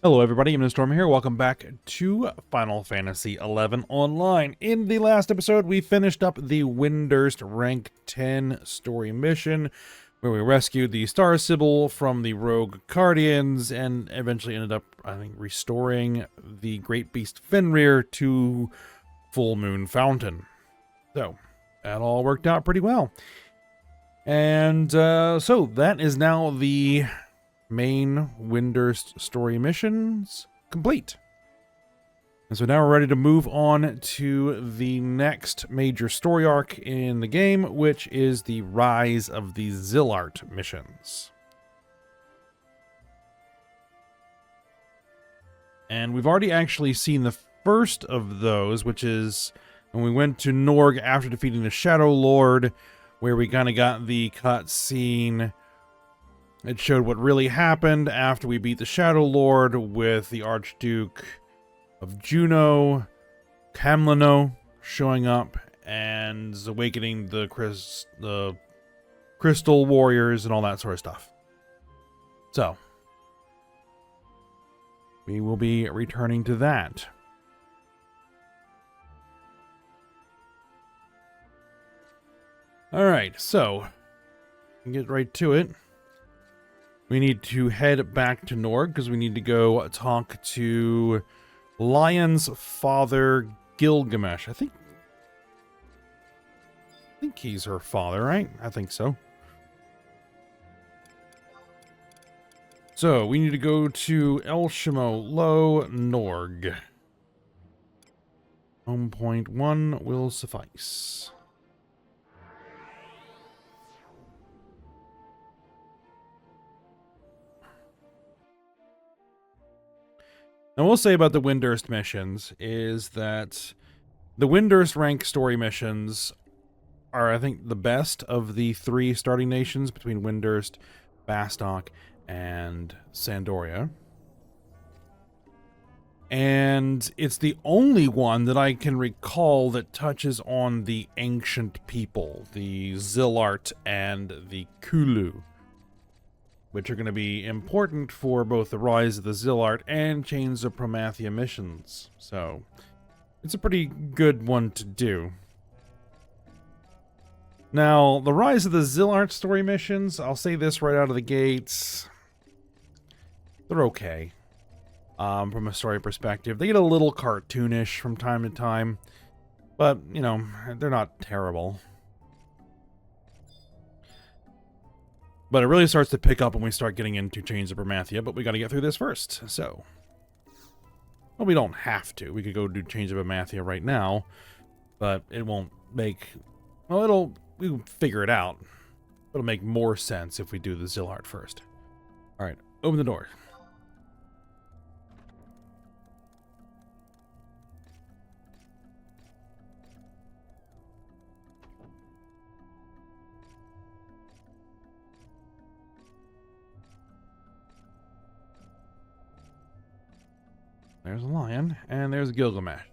Hello everybody, I'm Storm here. Welcome back to Final Fantasy XI Online. In the last episode, we finished up the Windurst Rank 10 story mission, where we rescued the Star Sibyl from the rogue Cardians, and eventually ended up, I think, restoring the Great Beast Fenrir to Full Moon Fountain. So, that all worked out pretty well. And so, that is now the main Windurst story missions complete. And so now we're ready to move on to the next major story arc in the game, which is the Rise of the Zilart missions. And we've already actually seen the first of those, which is when we went to Norg after defeating the Shadow Lord, where we kind of got the cutscene. It showed what really happened after we beat the Shadow Lord with the Archduke of Juno, Camlino, showing up and awakening the Crystal Warriors and all that sort of stuff. So, we will be returning to that. Alright, so, get right to it. We need to head back to Norg because we need to go talk to Lion's father, Gilgamesh. I think he's her father, right? I think so. So, we need to go to El Shimo Lo Norg. Home point 1 will suffice. Now, we'll say about the Windurst missions is that the Windurst rank story missions are, I think, the best of the three starting nations between Windurst, Bastok, and Sandoria. And it's the only one that I can recall that touches on the ancient people, the Zilart and the Kulu, which are going to be important for both the Rise of the Zilart and Chains of Promathia missions. So, it's a pretty good one to do. Now, the Rise of the Zilart story missions, I'll say this right out of the gates, they're okay. From a story perspective. They get a little cartoonish from time to time, but, you know, they're not terrible. But it really starts to pick up when we start getting into Chains of Promathia, but we got to get through this first, so. Well, we don't have to. We could go do Chains of Promathia right now, but it won't make... Well, we'll figure it out. It'll make more sense if we do the Zilart first. Alright, open the door. There's a lion, and there's Gilgamesh.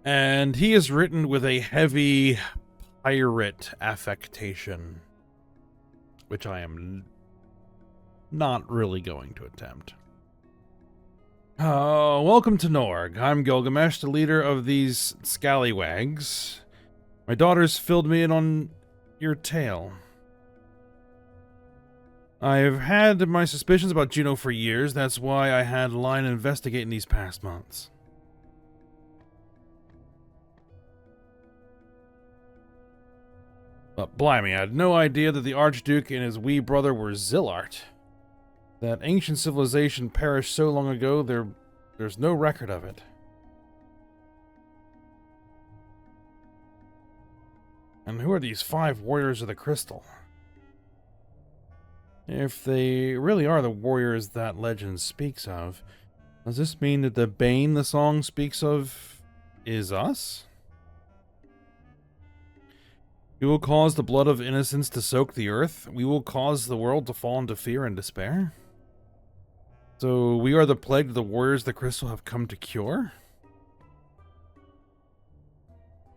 And he is written with a heavy pirate affectation, which I am not really going to attempt. Welcome to Norg. I'm Gilgamesh, the leader of these scallywags. My daughters filled me in on your tale. I've had my suspicions about Juno for years. That's why I had Lion investigate in these past months. But blimey, I had no idea that the Archduke and his wee brother were Zilart. That ancient civilization perished so long ago, there's no record of it. And who are these 5 warriors of the crystal? If they really are the warriors that legend speaks of, does this mean that the Bane the song speaks of is us? We will cause the blood of innocents to soak the earth. We will cause the world to fall into fear and despair. So we are the plague the warriors the crystal have come to cure?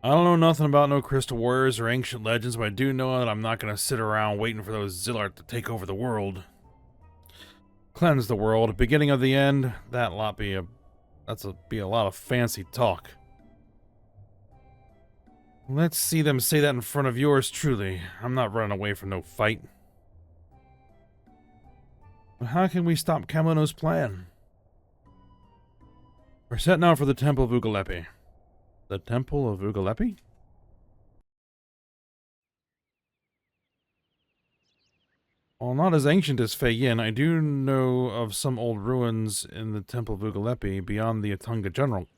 I don't know nothing about no crystal warriors or ancient legends, but I do know that I'm not gonna sit around waiting for those Zilart to take over the world. Cleanse the world, beginning of the end. Be a lot of fancy talk. Let's see them say that in front of yours truly. I'm not running away from no fight. But how can we stop Kamino's plan? We're setting out for the Temple of Ugalepi. The Temple of Ugalepi? While not as ancient as Fei Yin, I do know of some old ruins in the Temple of Ugalepi beyond the Atunga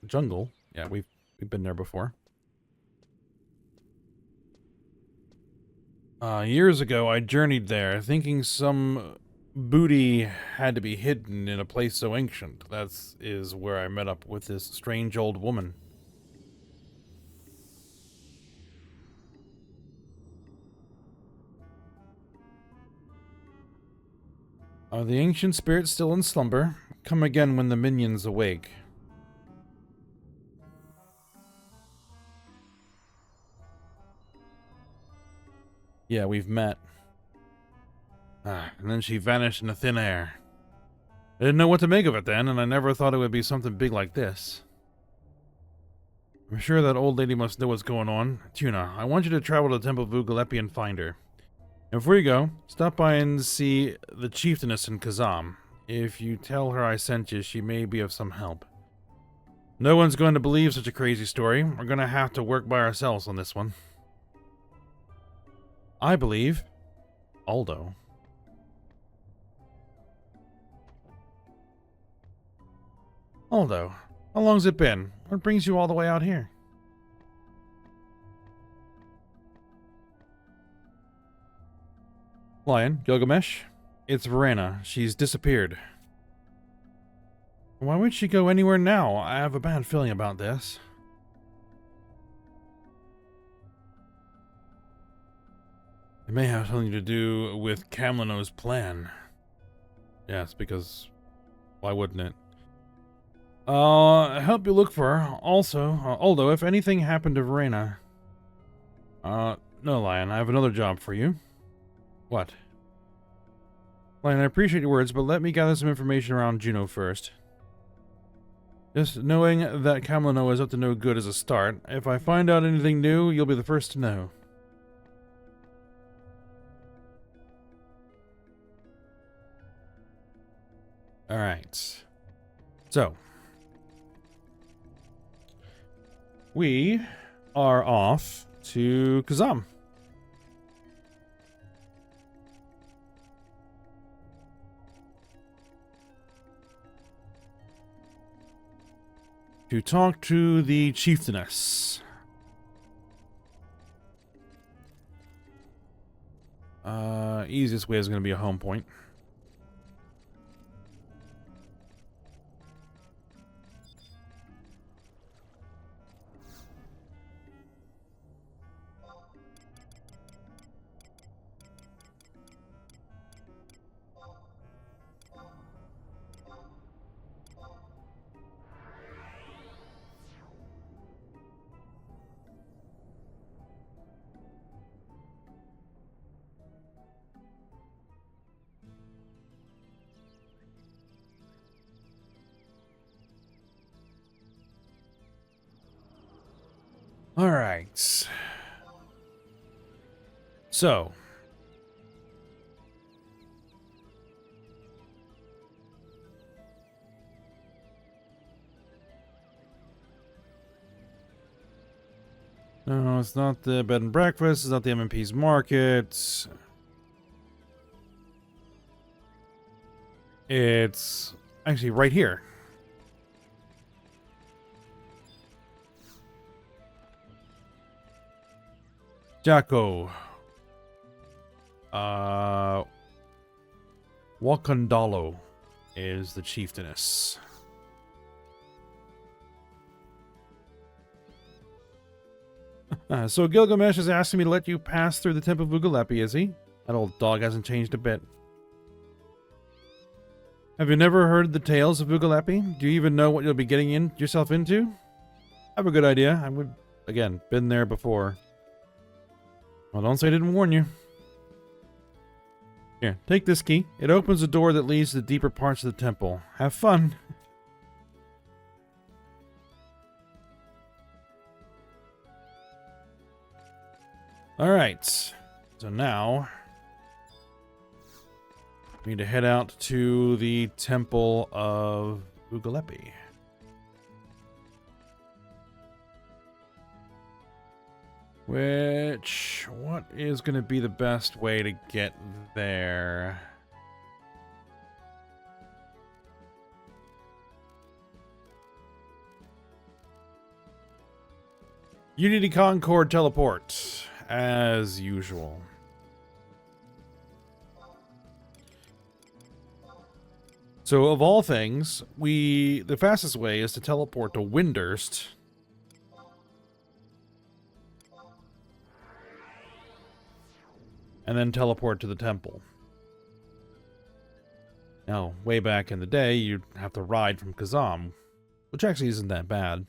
jungle. Yeah, we've been there before. Years ago, I journeyed there, thinking some booty had to be hidden in a place so ancient. That is where I met up with this strange old woman. Are the ancient spirits still in slumber? Come again when the minions awake. Yeah, we've met. And then she vanished into thin air. I didn't know what to make of it then, and I never thought it would be something big like this. I'm sure that old lady must know what's going on. Tuna, I want you to travel to the Temple of Ugalepi and find her. And before you go, stop by and see the chieftainess in Kazam. If you tell her I sent you, she may be of some help. No one's going to believe such a crazy story. We're going to have to work by ourselves on this one. I believe Aldo. Aldo, how long's it been? What brings you all the way out here? Lion, Gilgamesh? It's Verena. She's disappeared. Why would she go anywhere now? I have a bad feeling about this. It may have something to do with Kamino's plan. Yes, because why wouldn't it? Help you look for her. Also, Aldo, if anything happened to Verena... no, Lion, I have another job for you. What? Lion, I appreciate your words, but let me gather some information around Juno first. Just knowing that Kamino is up to no good is a start. If I find out anything new, you'll be the first to know. Alright. So. We are off to Kazam. To talk to the chieftainess. Easiest way is going to be a home point. All right. So. No, it's not the bed and breakfast. It's not the MMP's market. It's actually right here. Jacko. Wakandalo is the chieftainess. So Gilgamesh is asking me to let you pass through the Temple of Ugalepi, is he? That old dog hasn't changed a bit. Have you never heard the tales of Ugalepi? Do you even know what you'll be getting yourself into? I have a good idea. I would Again, been there before. Well, don't say I didn't warn you. Here, take this key. It opens a door that leads to the deeper parts of the temple. Have fun. Alright. So now, we need to head out to the Temple of Ugalepi. What is going to be the best way to get there? Unity Concord teleport, as usual. So, of all things, the fastest way is to teleport to Windurst. And then teleport to the temple. Now, way back in the day, you'd have to ride from Kazam, which actually isn't that bad.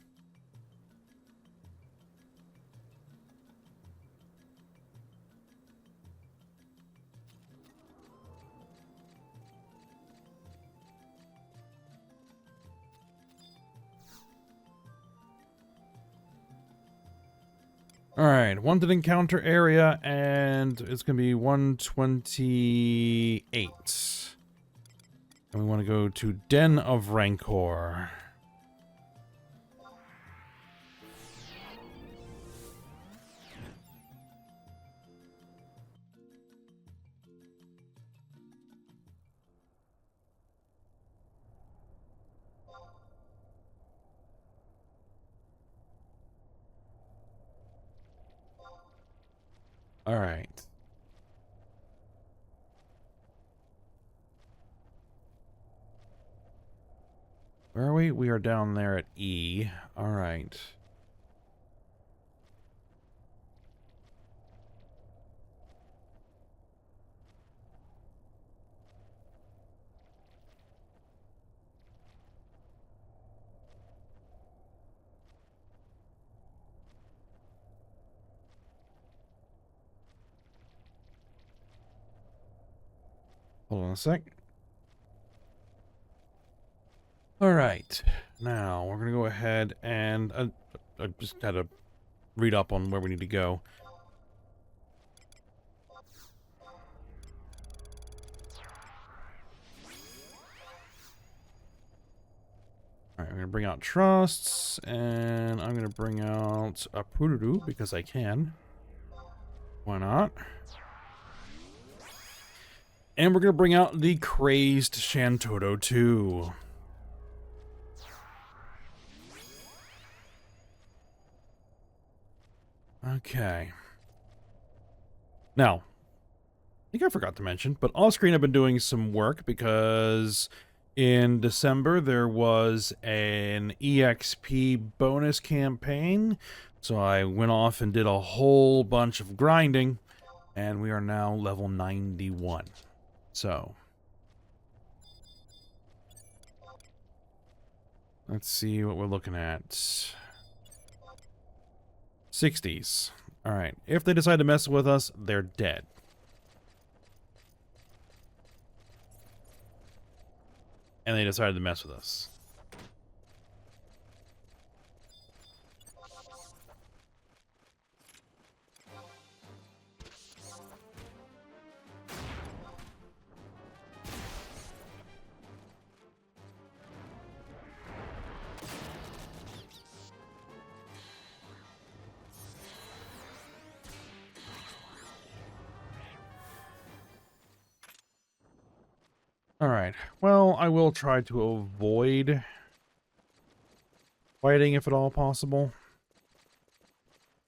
Alright, wanted encounter area, and it's going to be 128. And we want to go to Den of Rancor. All right. Where are we? We are down there at E. All right. Hold on a sec. Alright, now we're going to go ahead and... I just had to read up on where we need to go. Alright, I'm going to bring out Trusts, and I'm going to bring out a Pururu because I can. Why not? And we're going to bring out the Crazed Shantoto too. Okay. Now, I think I forgot to mention, but off screen I've been doing some work because in December there was an EXP bonus campaign. So I went off and did a whole bunch of grinding, and we are now level 91. So, let's see what we're looking at. 60s. Alright, if they decide to mess with us, they're dead. And they decided to mess with us. Alright, well, I will try to avoid fighting if at all possible.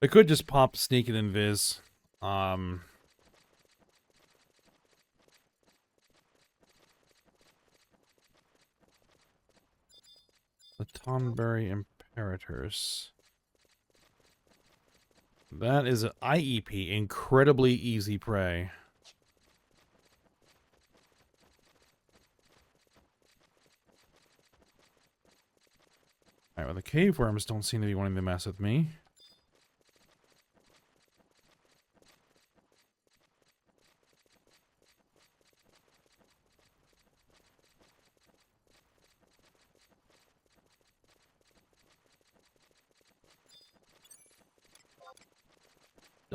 I could just pop Sneak and Invis. The Tonberry Imperators. That is an IEP, incredibly easy prey. Alright, well, the cave worms don't seem to be wanting to mess with me.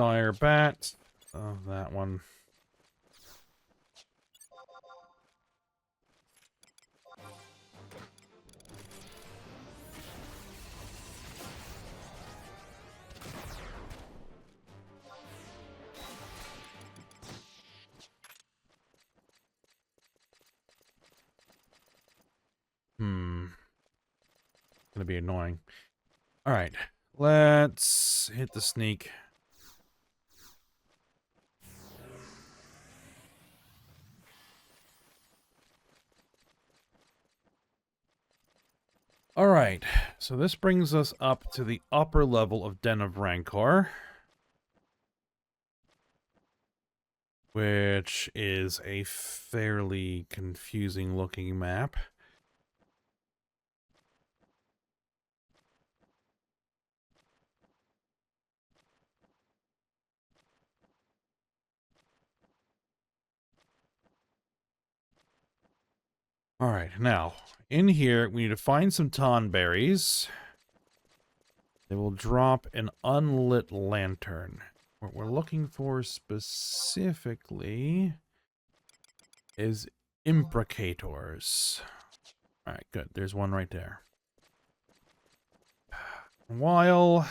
dire bat. Oh, that one. Gonna be annoying. All right, let's hit the sneak. All right, so this brings us up to the upper level of Den of Rancor, which is a fairly confusing looking map. All right, now, in here, we need to find some tonberries. They will drop an unlit lantern. What we're looking for specifically is imprecators. All right, good. There's one right there. While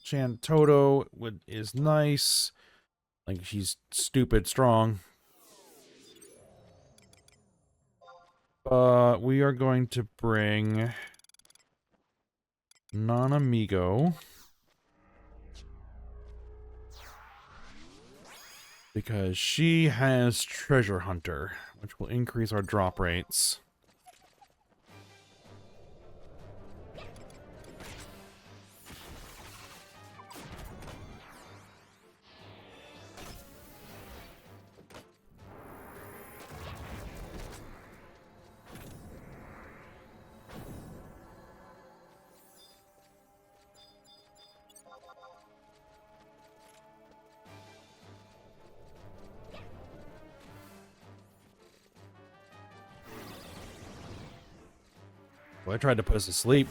Chantoto is nice, like she's stupid strong. We are going to bring Non-Amigo. Because she has Treasure Hunter, which will increase our drop rates. Well, I tried to put us to sleep.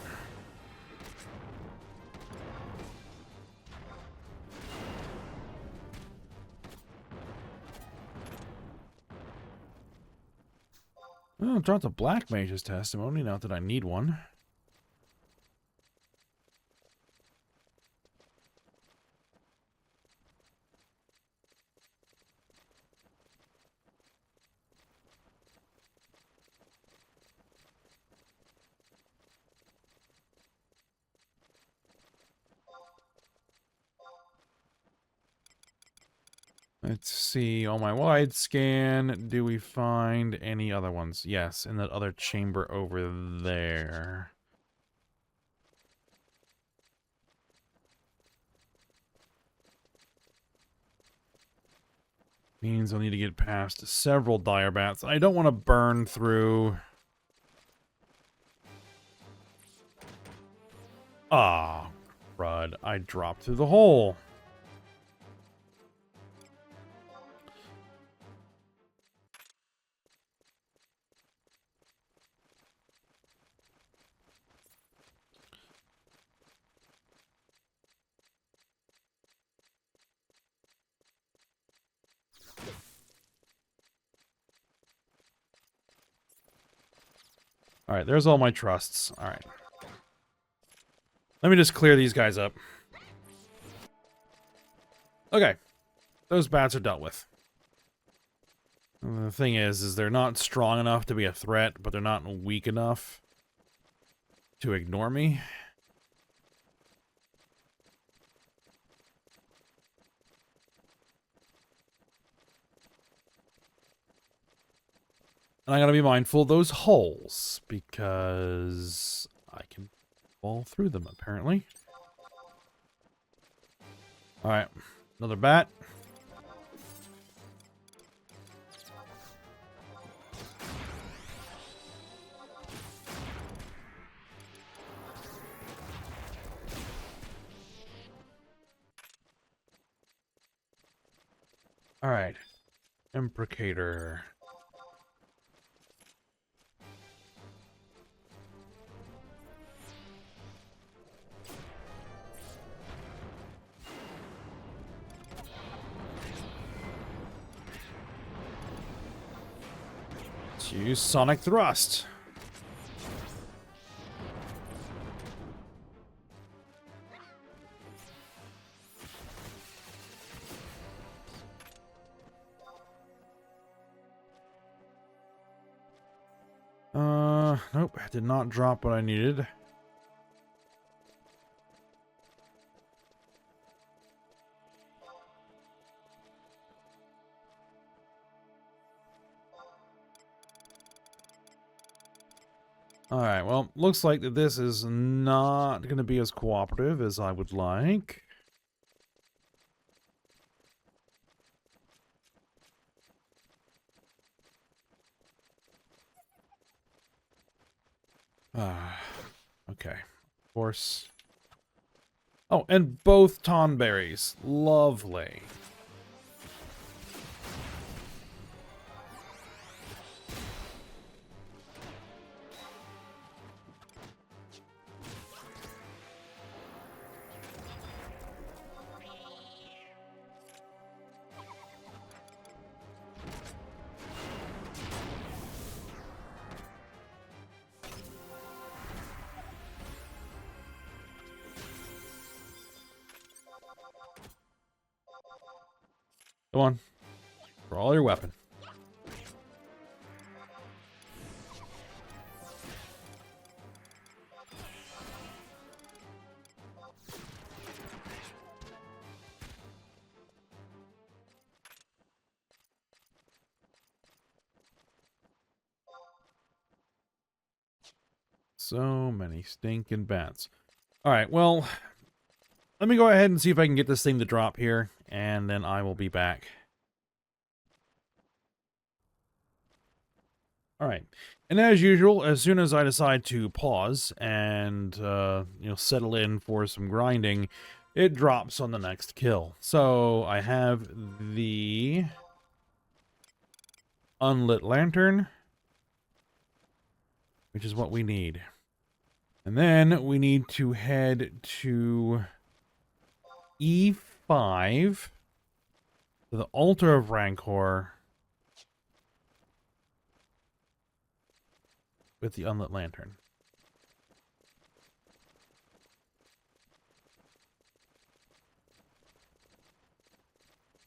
Oh, it dropped a Black Mage's testimony, not that I need one. Let's see, on my wide scan, do we find any other ones? Yes, in that other chamber over there. Means I'll need to get past several dire bats. I don't want to burn through. Ah, crud. I dropped through the hole. Alright, there's all my trusts. Alright. Let me just clear these guys up. Okay. Those bats are dealt with. The thing is they're not strong enough to be a threat, but they're not weak enough to ignore me. And I gotta be mindful of those holes, because I can fall through them, apparently. Alright, another bat. Alright, Imprecator. Let's use Sonic Thrust. Nope, did not drop what I needed. Alright, well, looks like that this is not going to be as cooperative as I would like. Okay. Of course. Oh, and both tonberries. Lovely. Come on. Roll your weapon. So many stinking bats. Alright, well, let me go ahead and see if I can get this thing to drop here, and then I will be back. Alright, and as usual, as soon as I decide to pause and, settle in for some grinding, it drops on the next kill. So, I have the unlit lantern, which is what we need. And then we need to head to E5 to the Altar of Rancor with the unlit lantern.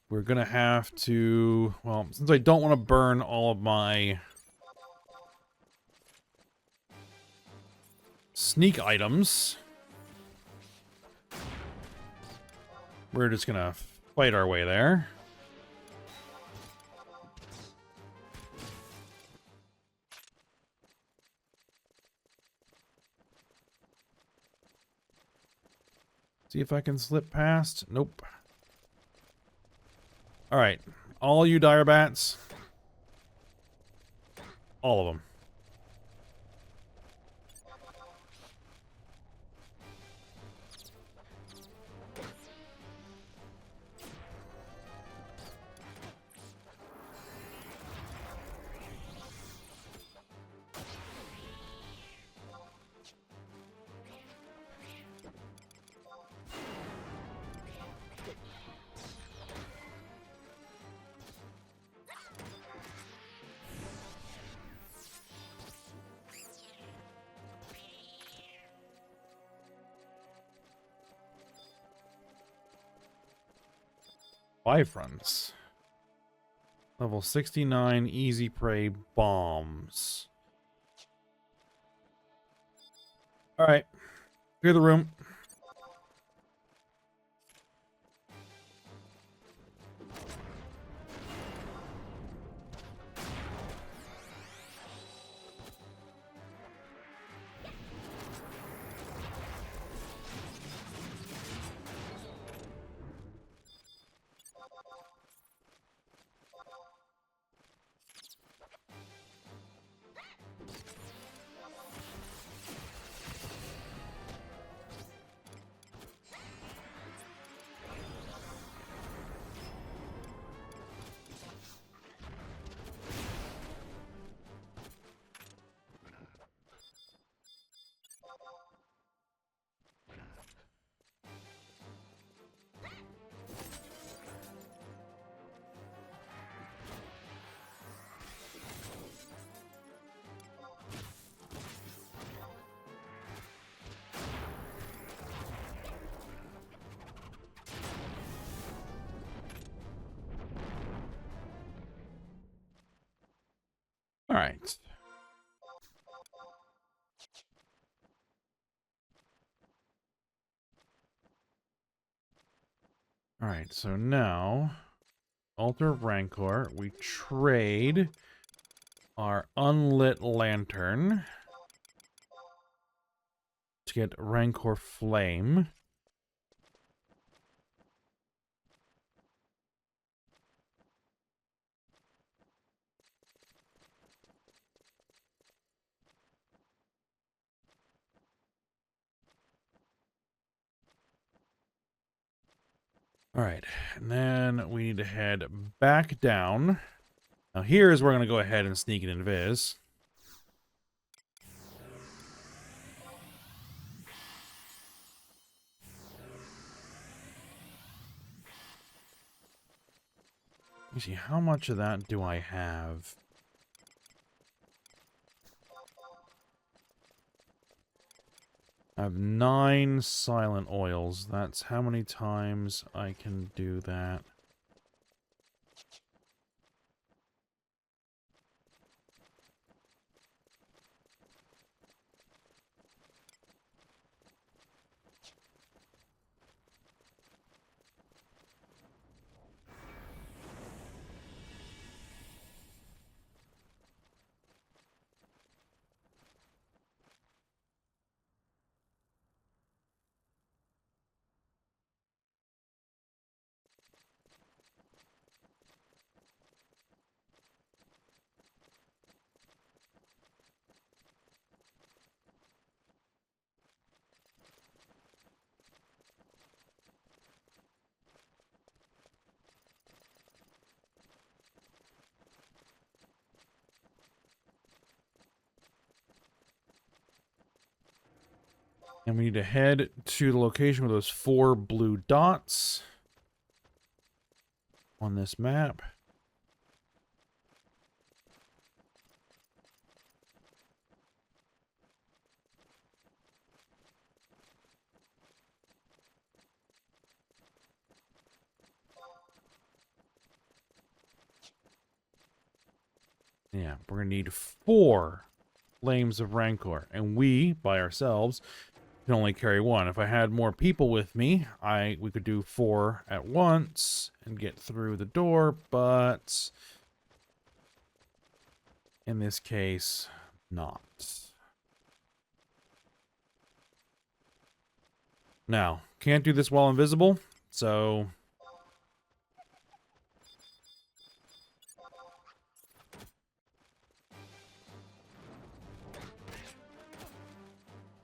We're gonna have to, well, since I don't want to burn all of my sneak items, we're just gonna fight our way there. See if I can slip past. Nope. Alright. All you dire bats. All of them. Wyverns. Level 69 easy prey bombs. Alright. Clear the room. All right. All right, so now, Altar of Rancor, we trade our unlit lantern to get Rancor Flame. All right, and then we need to head back down. Now here's where we're going to go ahead and sneak it in Viz. Let me see, how much of that do I have? I have 9 silent oils. That's how many times I can do that. And we need to head to the location with those 4 blue dots on this map. Yeah, we're going to need 4 Flames of Rancor. And we, by ourselves, can only carry 1. If I had more people with me, we could do 4 at once and get through the door, but in this case, not. Now, can't do this while invisible, so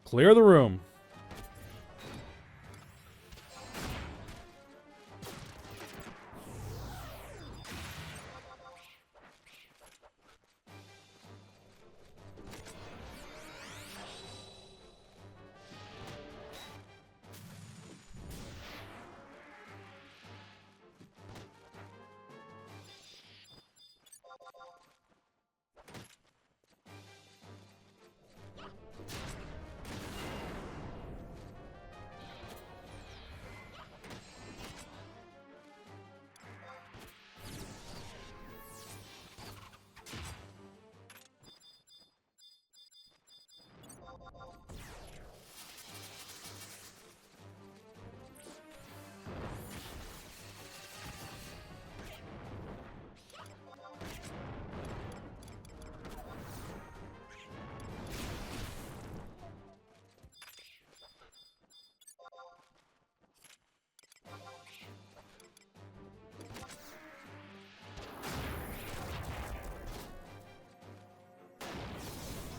clear the room.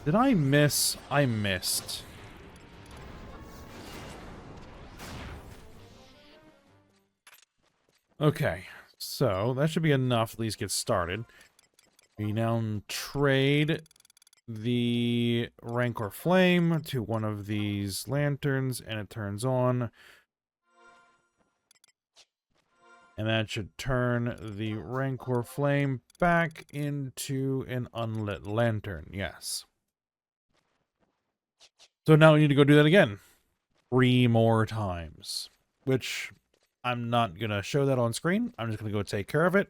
Did I miss? I missed. Okay, so that should be enough to at least get started. We now trade the Rancor Flame to one of these lanterns, and it turns on. And that should turn the Rancor Flame back into an unlit lantern, yes. So now we need to go do that again. 3 more times. Which, I'm not going to show that on screen. I'm just going to go take care of it.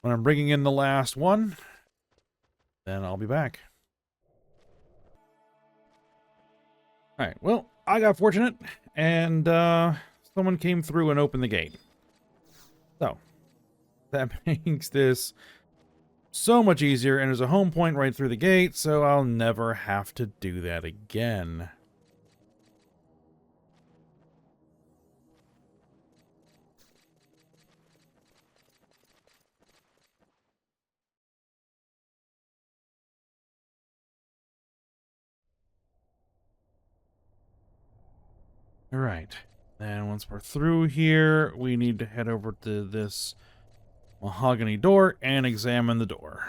When I'm bringing in the last one, then I'll be back. Alright, well, I got fortunate, and someone came through and opened the gate. So, that makes this so much easier, and there's a home point right through the gate, so I'll never have to do that again. Alright, and once we're through here, we need to head over to this mahogany door and examine the door.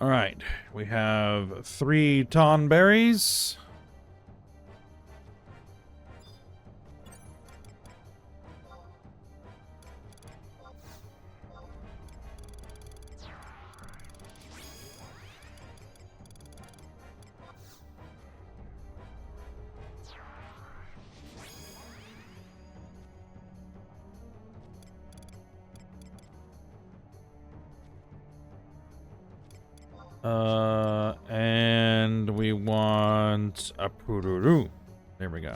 Alright, we have 3 tonberries. And we want a pururu. There we go.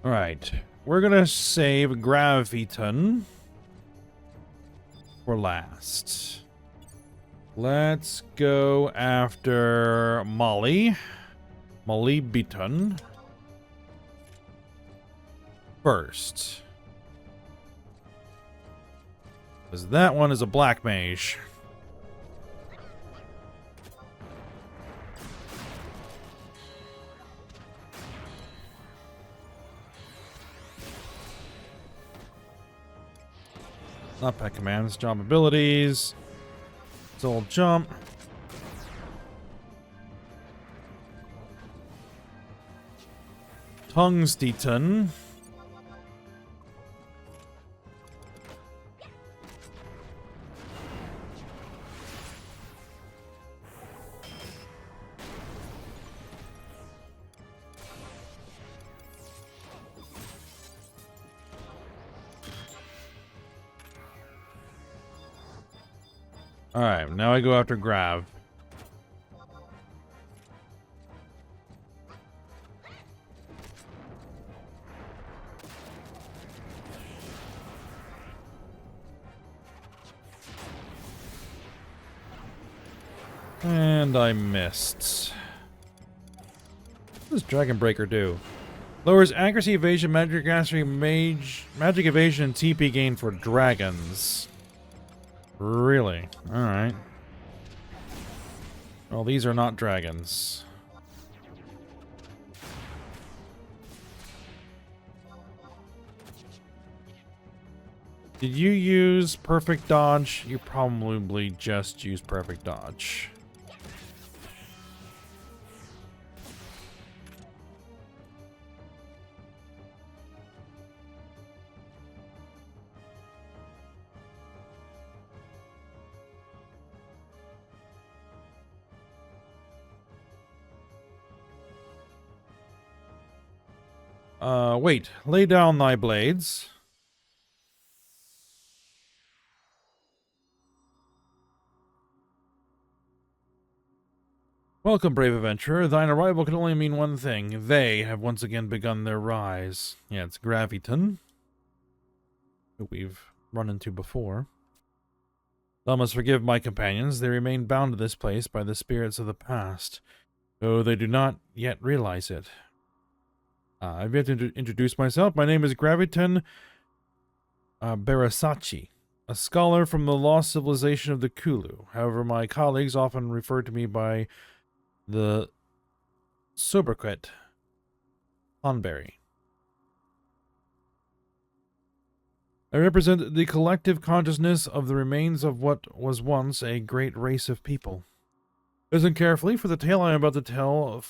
Alright, we're gonna save Graviton for last. Let's go after Molly. Molly Beaton. First. Because that one is a black mage. Not pet commands, jump abilities. Soul jump. Tungsten. Alright, now I go after Grav. And I missed. What does Dragon Breaker do? Lowers accuracy, evasion, magic mastery, magic evasion, and TP gain for dragons. Really? Alright. Well, these are not dragons. Did you use perfect dodge? You probably just used perfect dodge. Wait. Lay down thy blades. Welcome, brave adventurer. Thine arrival can only mean one thing. They have once again begun their rise. Yeah, it's Graviton, who we've run into before. Thou must forgive my companions. They remain bound to this place by the spirits of the past, though they do not yet realize it. I've yet to introduce myself. My name is Graviton Barasachi, a scholar from the lost civilization of the Kulu. However, my colleagues often refer to me by the sobriquet Tonberry. They represent the collective consciousness of the remains of what was once a great race of people. Listen carefully, for the tale I am about to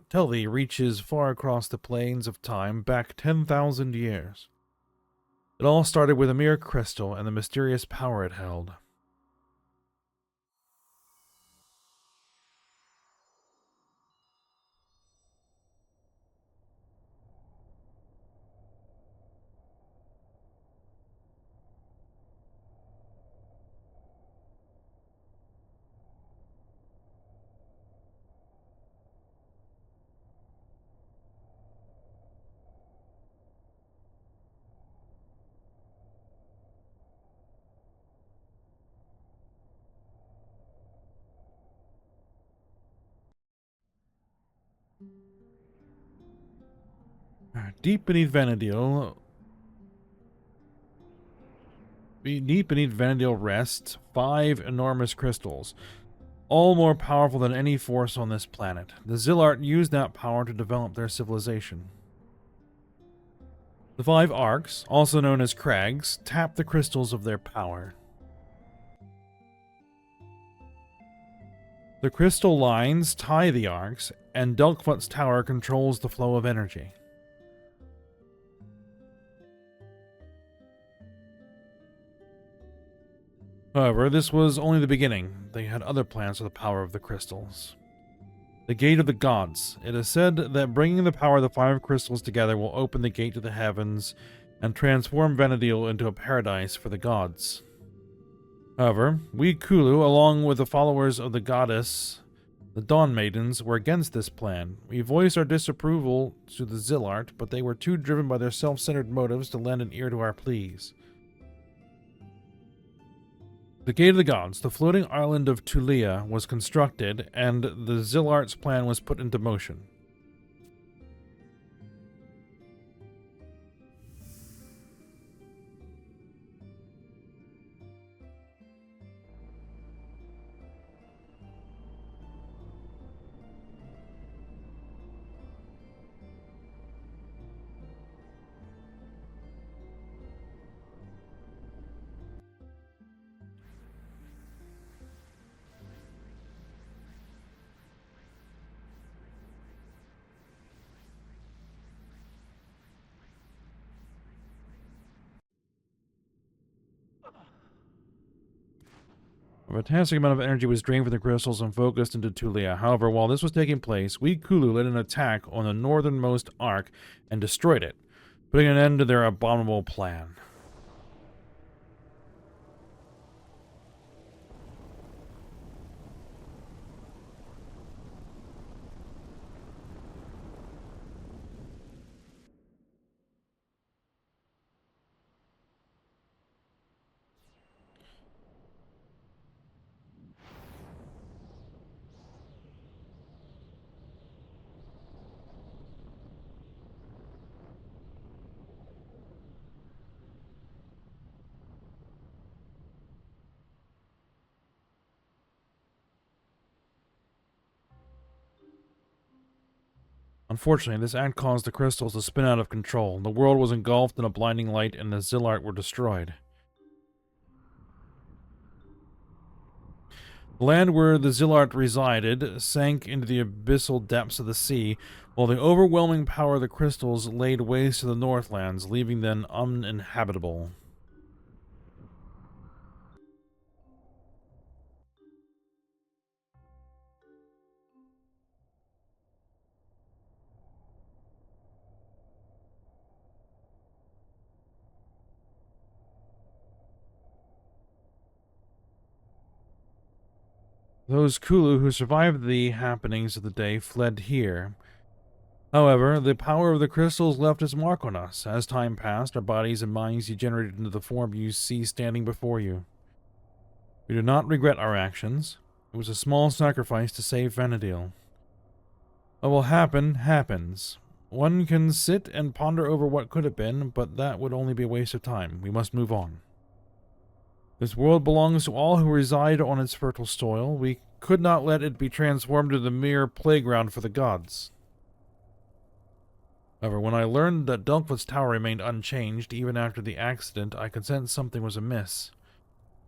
tell thee reaches far across the plains of time, back 10,000 years. It all started with a mere crystal and the mysterious power it held. Deep beneath Vana'diel rests 5 enormous crystals, all more powerful than any force on this planet. The Zilart used that power to develop their civilization. The 5 arcs, also known as crags, tap the crystals of their power. The crystal lines tie the arcs, and Delkfoot's tower controls the flow of energy. However, this was only the beginning. They had other plans for the power of the crystals. The Gate of the Gods. It is said that bringing the power of the 5 crystals together will open the gate to the heavens and transform Vana'diel into a paradise for the gods. However, we Kulu, along with the followers of the goddess, the Dawn Maidens, were against this plan. We voiced our disapproval to the Zilart, but they were too driven by their self-centered motives to lend an ear to our pleas. The Gate of the Gods, the floating island of Tulia, was constructed, and the Zilart's plan was put into motion. A fantastic amount of energy was drained from the crystals and focused into Tulia. However, while this was taking place, we Kulu led an attack on the northernmost arc and destroyed it, putting an end to their abominable plan. Unfortunately, this act caused the crystals to spin out of control. The world was engulfed in a blinding light, and the Zilart were destroyed. The land where the Zilart resided sank into the abyssal depths of the sea, while the overwhelming power of the crystals laid waste to the Northlands, leaving them uninhabitable. Those Kulu who survived the happenings of the day fled here. However, the power of the crystals left its mark on us. As time passed, our bodies and minds degenerated into the form you see standing before you. We do not regret our actions. It was a small sacrifice to save Vana'diel. What will happen, happens. One can sit and ponder over what could have been, but that would only be a waste of time. We must move on. This world belongs to all who reside on its fertile soil. We could not let it be transformed into the mere playground for the gods. However, when I learned that Delkwood's tower remained unchanged even after the accident, I could sense something was amiss.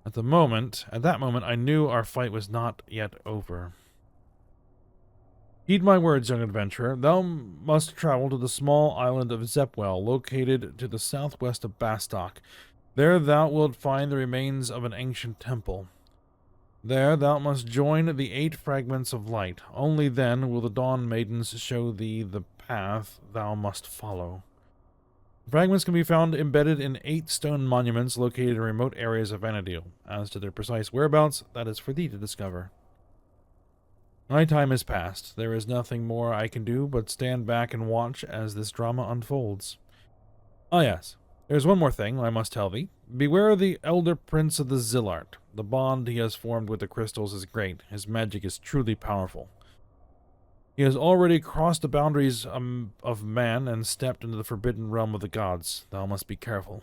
At that moment, I knew our fight was not yet over. Heed my words, young adventurer. Thou must travel to the small island of Zepwell, located to the southwest of Bastok. There thou wilt find the remains of an ancient temple. There thou must join the 8 fragments of light. Only then will the Dawn Maidens show thee the path thou must follow. The fragments can be found embedded in 8 stone monuments located in remote areas of Vana'diel. As to their precise whereabouts, that is for thee to discover. My time has passed. There is nothing more I can do but stand back and watch as this drama unfolds. Ah yes, there's one more thing I must tell thee. Beware of the elder prince of the Zilart. The bond he has formed with the crystals is great. His magic is truly powerful. He has already crossed the boundaries of man and stepped into the forbidden realm of the gods. Thou must be careful.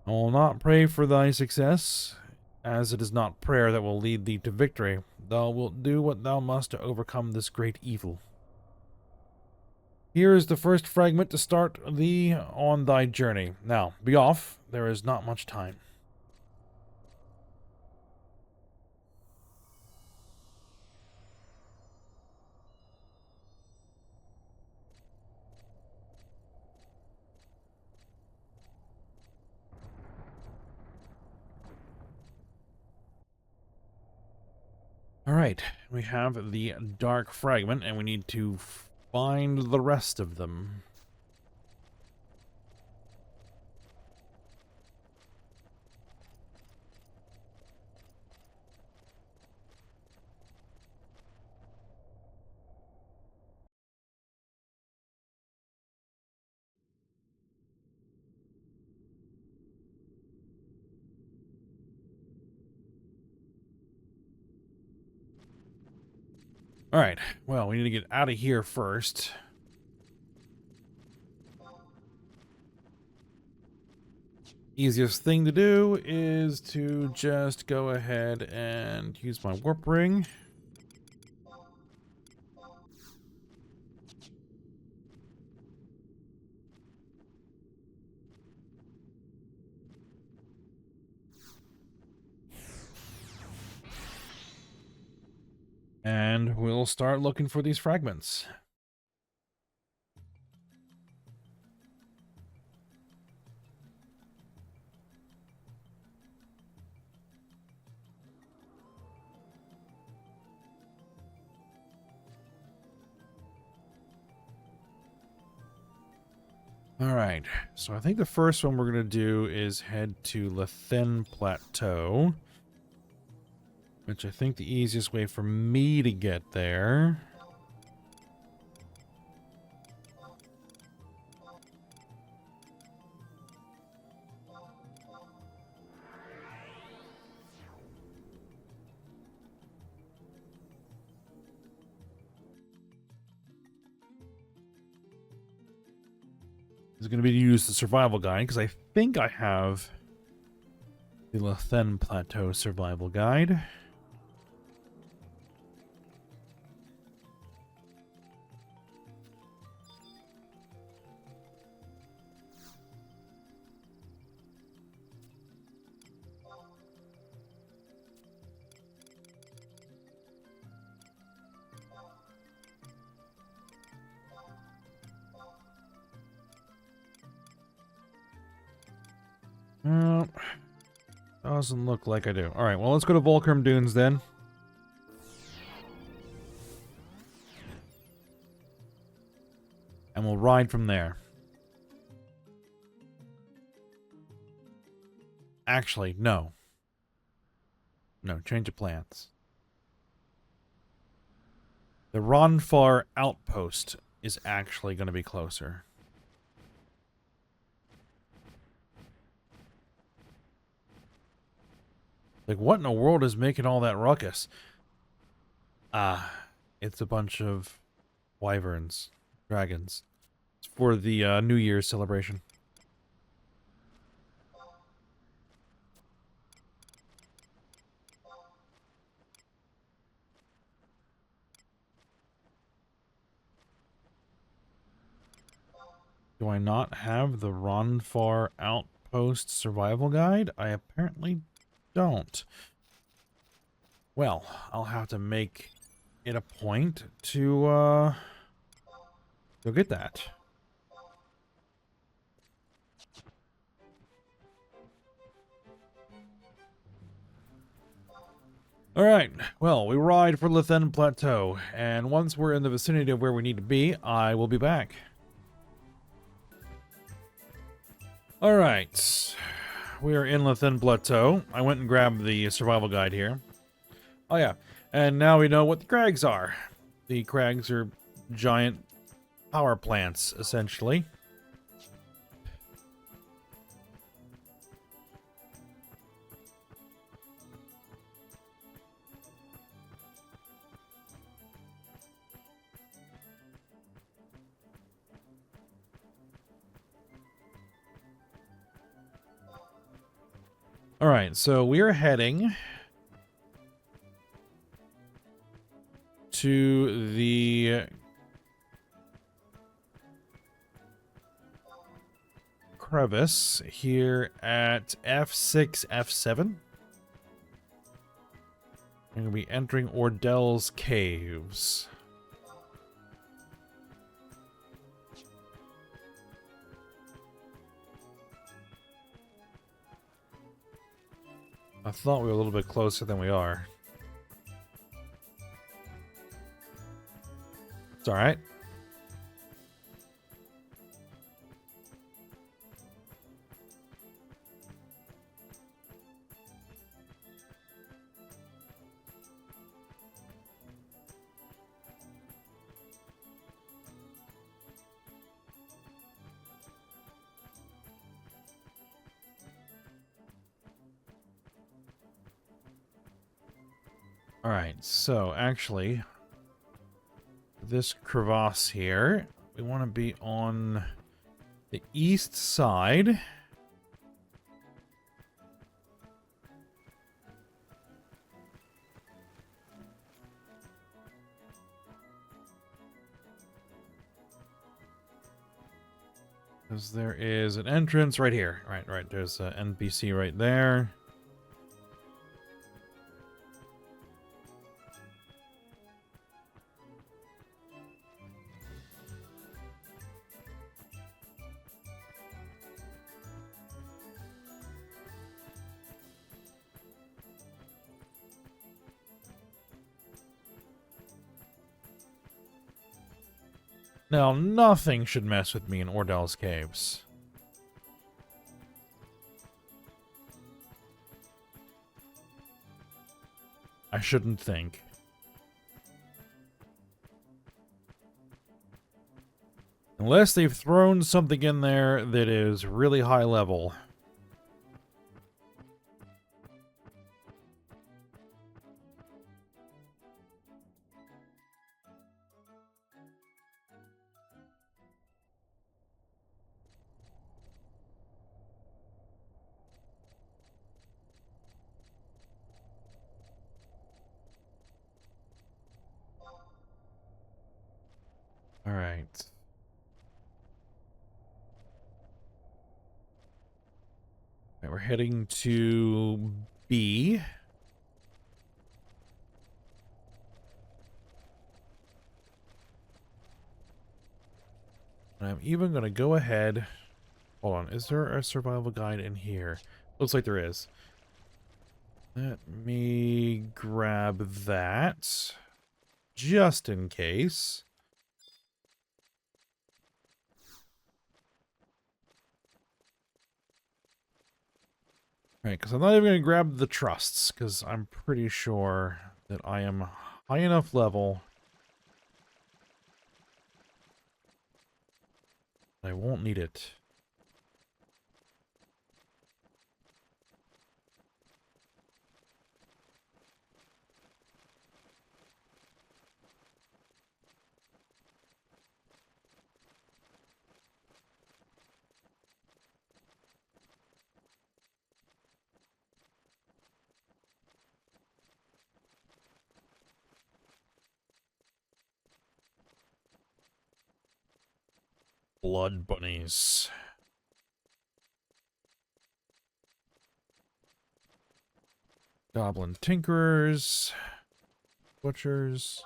I will not pray for thy success, as it is not prayer that will lead thee to victory. Thou wilt do what thou must to overcome this great evil. Here is the first fragment to start thee on thy journey. Now, be off. There is not much time. Alright, we have the dark fragment, and we need to find the rest of them. Alright, well, we need to get out of here first. Easiest thing to do is to just go ahead and use my warp ring. And we'll start looking for these fragments. Alright, so I think the first one we're going to do is head to Lathen Plateau, which I think the easiest way for me to get there is going to be to use the survival guide, because I think I have the Lathen Plateau survival guide. Doesn't look like I do. Alright, well, let's go to Volcrum Dunes then. And we'll ride from there. Actually, no. No, change of plans. The Ronfar outpost is actually going to be closer. Like, what in the world is making all that ruckus? It's a bunch of wyverns, dragons. It's for the New Year's celebration. Do I not have the Ronfar Outpost Survival Guide? I apparently don't. Well, I'll have to make it a point to go get that. Alright, well, we ride for Lithen Plateau, and once we're in the vicinity of where we need to be, I will be back. Alright, we are in Lithen Plateau. I went and grabbed the survival guide here. Oh yeah, and now we know what the crags are. The crags are giant power plants, essentially. Alright, so we are heading to the crevice here at F6, F7. I'm going to be entering Ordel's caves. I thought we were a little bit closer than we are. It's alright. Alright, so actually, this crevasse here, we want to be on the east side. Because there is an entrance right here. Right, there's an NPC right there. Now, nothing should mess with me in Ordel's caves. I shouldn't think. Unless they've thrown something in there that is really high level. Alright. We're heading to B. And I'm even going to go ahead. Hold on. Is there a survival guide in here? Looks like there is. Let me grab that. Just in case. Right, because I'm not even going to grab the trusts, because I'm pretty sure that I am high enough level that I won't need it. Blood bunnies. Goblin tinkerers. Butchers.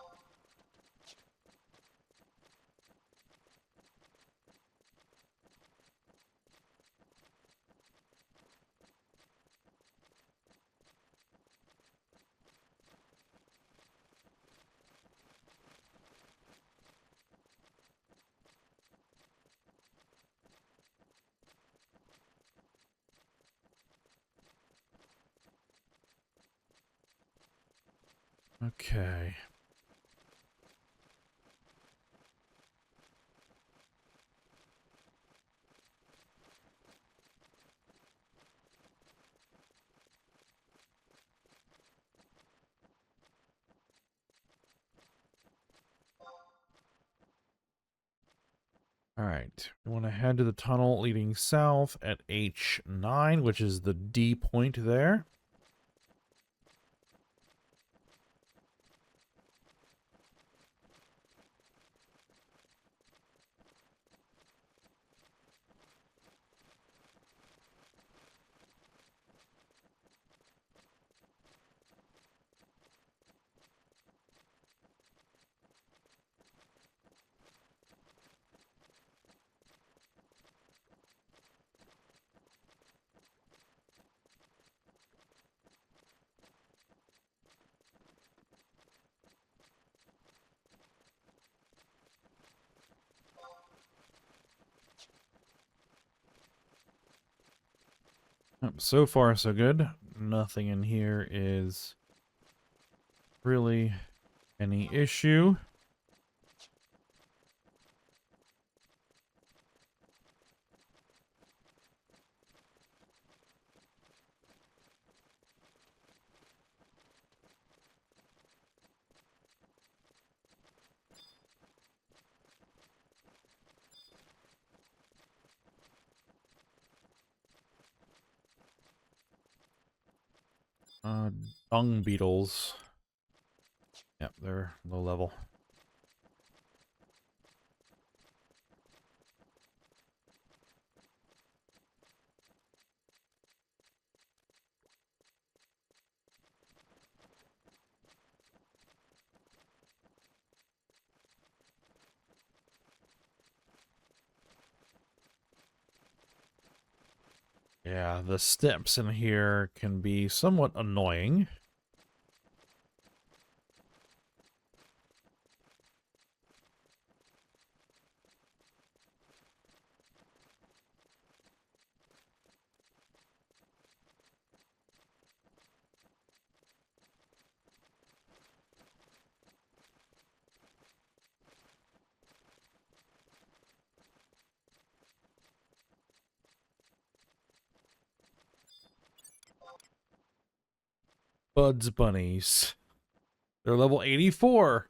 Okay. All right. We want to head to the tunnel leading south at H9, which is the D point there. So far, so good. Nothing in here is really any issue. Dung beetles. Yep, they're low level. Yeah, the steps in here can be somewhat annoying. Buds bunnies. They're level 84.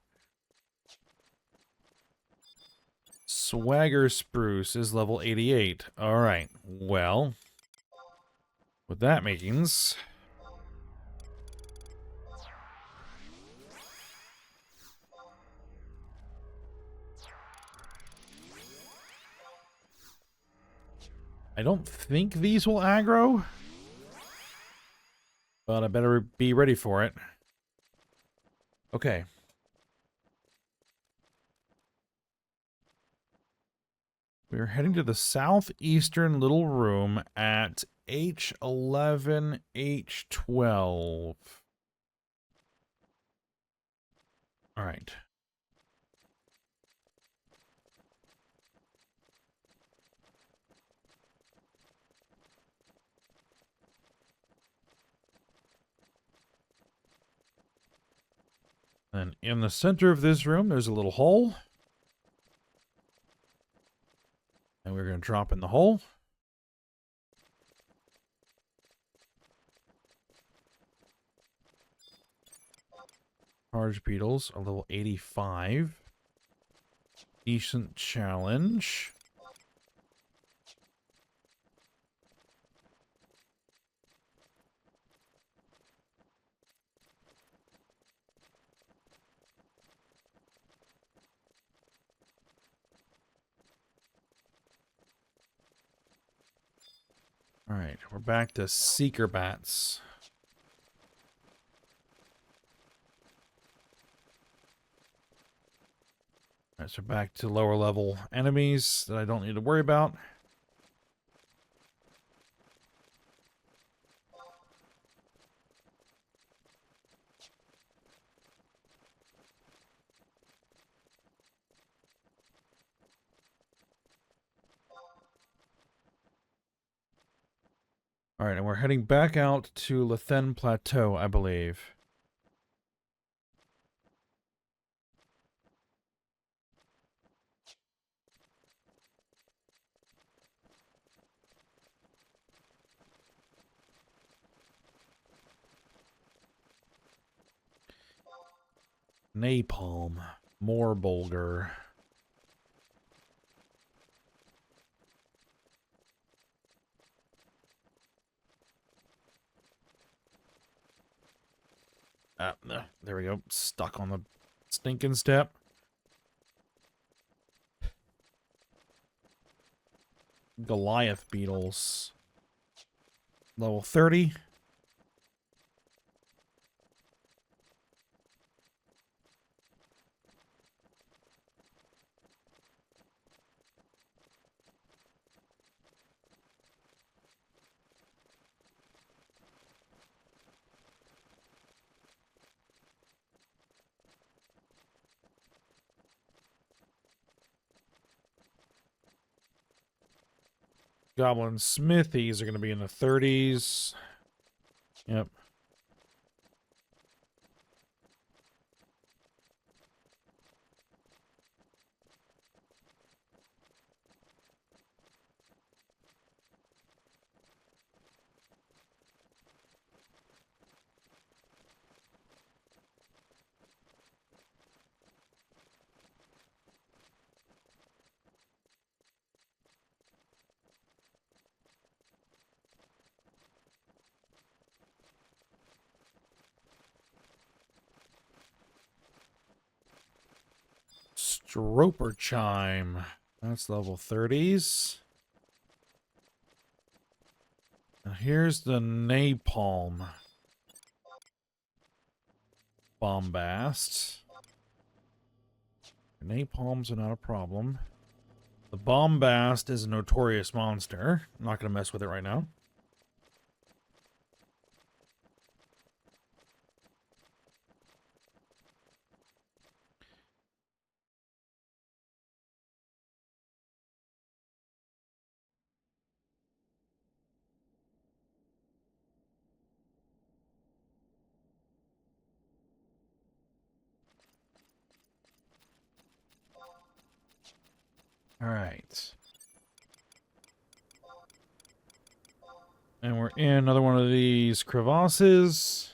Swagger spruce is level 88. All right. Well, what that means, I don't think these will aggro, but I better be ready for it. Okay. We're heading to the southeastern little room at H11, H12. All right. And in the center of this room, there's a little hole. And we're going to drop in the hole. Charge beetles are level 85. Decent challenge. All right, we're back to Seeker Bats. All right, so back to lower level enemies that I don't need to worry about. All right, and we're heading back out to Lethen Plateau, I believe. Napalm. More Bulgur. There we go. Stuck on the stinking step. Goliath beetles. Level 30. Goblin smithies are going to be in the 30s. Yep. Stroper Chime. That's level 30s. Now here's the Napalm. Bombast. Napalms are not a problem. The Bombast is a notorious monster. I'm not going to mess with it right now. All right. And we're in another one of these crevasses.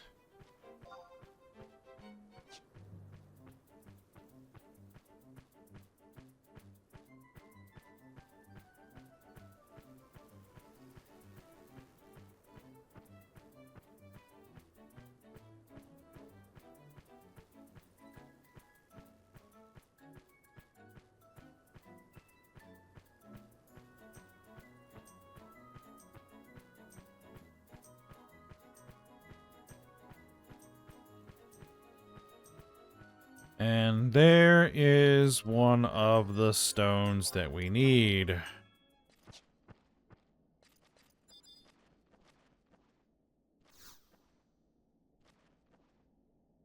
And there is one of the stones that we need.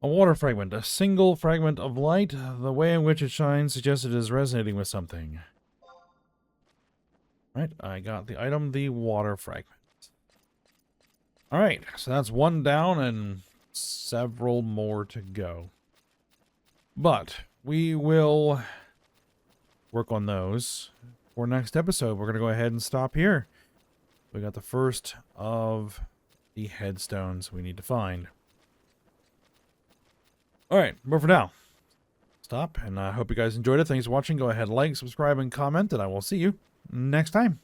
A water fragment. A single fragment of light. The way in which it shines suggests it is resonating with something. Right, I got the item, the water fragment. Alright, so that's one down and several more to go. But we will work on those for next episode. We're going to go ahead and stop here. We got the first of the headstones we need to find. Alright, but for now, stop, and I hope you guys enjoyed it. Thanks for watching. Go ahead, like, subscribe, and comment, and I will see you next time.